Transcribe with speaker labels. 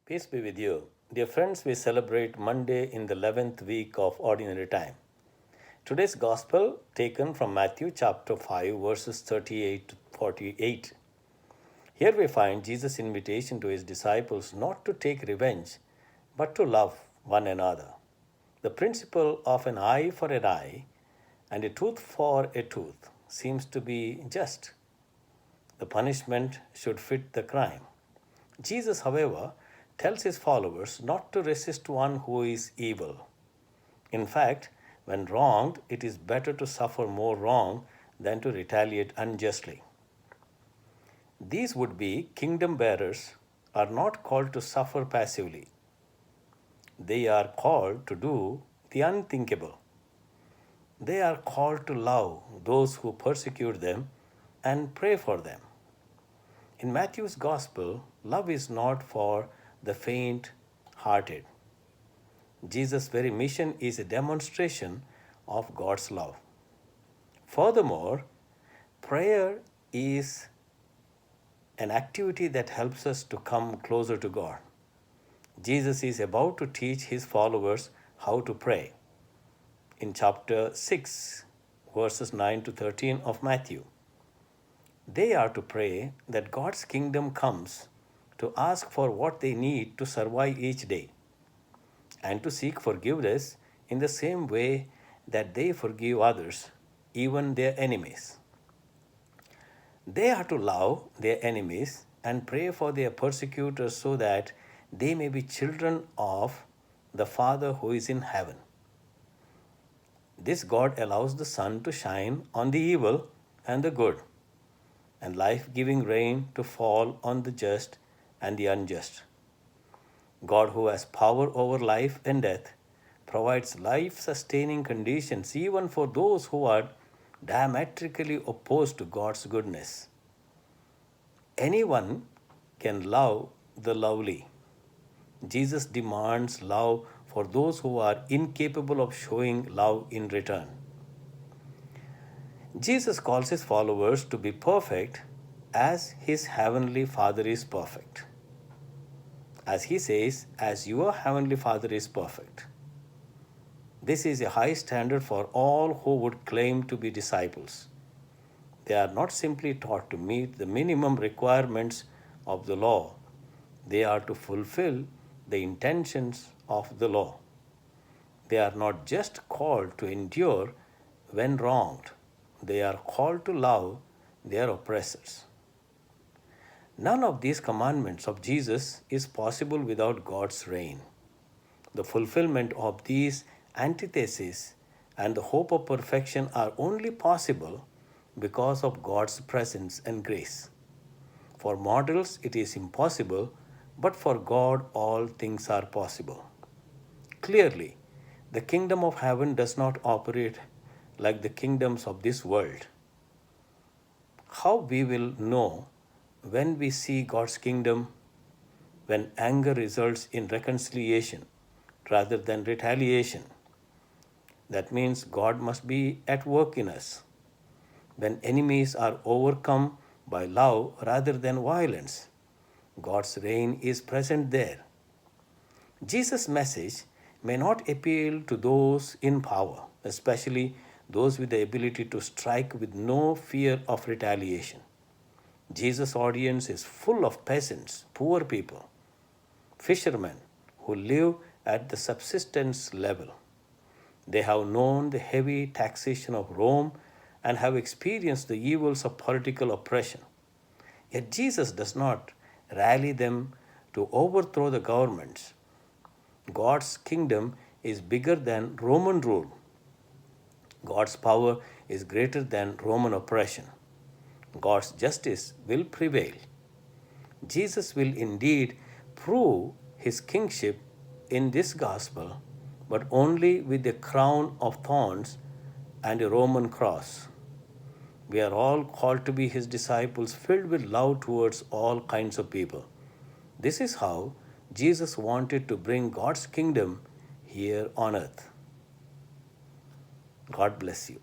Speaker 1: Peace be with you. Dear friends, we celebrate Monday in the 11th week of Ordinary Time. Today's Gospel taken from Matthew chapter 5 verses 38 to 48. Here we find Jesus' invitation to his disciples not to take revenge but to love one another. The principle of an eye for an eye and a tooth for a tooth seems to be just. The punishment should fit the crime. Jesus, however, tells his followers not to resist one who is evil. In fact, when wronged, it is better to suffer more wrong than to retaliate unjustly. These would be kingdom bearers are not called to suffer passively. They are called to do the unthinkable. They are called to love those who persecute them and pray for them. In Matthew's Gospel, love is not for the faint hearted. Jesus' very mission is a demonstration of God's love. Furthermore, prayer is an activity that helps us to come closer to God. Jesus is about to teach his followers how to pray. In chapter 6, verses 9 to 13 of Matthew, they are to pray that God's kingdom comes, to ask for what they need to survive each day, and to seek forgiveness in the same way that they forgive others, even their enemies. They are to love their enemies and pray for their persecutors so that they may be children of the Father who is in heaven. This God allows the sun to shine on the evil and the good, and life-giving rain to fall on the just and the unjust. God, who has power over life and death, provides life-sustaining conditions even for those who are diametrically opposed to God's goodness. Anyone can love the lovely. Jesus demands love for those who are incapable of showing love in return. Jesus calls his followers to be perfect as his heavenly Father is perfect. As he says, as your heavenly Father is perfect. This is a high standard for all who would claim to be disciples. They are not simply taught to meet the minimum requirements of the law. They are to fulfill the intentions of the law. They are not just called to endure when wronged. They are called to love their oppressors. None of these commandments of Jesus is possible without God's reign. The fulfillment of these antitheses and the hope of perfection are only possible because of God's presence and grace. For mortals it is impossible, but for God all things are possible. Clearly, the kingdom of heaven does not operate like the kingdoms of this world. How we will know when we see God's kingdom? When anger results in reconciliation rather than retaliation. That means God must be at work in us. When enemies are overcome by love rather than violence, God's reign is present there. Jesus' message may not appeal to those in power, especially those with the ability to strike with no fear of retaliation. Jesus' audience is full of peasants, poor people, fishermen who live at the subsistence level. They have known the heavy taxation of Rome and have experienced the evils of political oppression. Yet Jesus does not rally them to overthrow the governments. God's kingdom is bigger than Roman rule. God's power is greater than Roman oppression. God's justice will prevail. Jesus will indeed prove his kingship in this gospel, but only with a crown of thorns and a Roman cross. We are all called to be his disciples, filled with love towards all kinds of people. This is how Jesus wanted to bring God's kingdom here on earth. God bless you.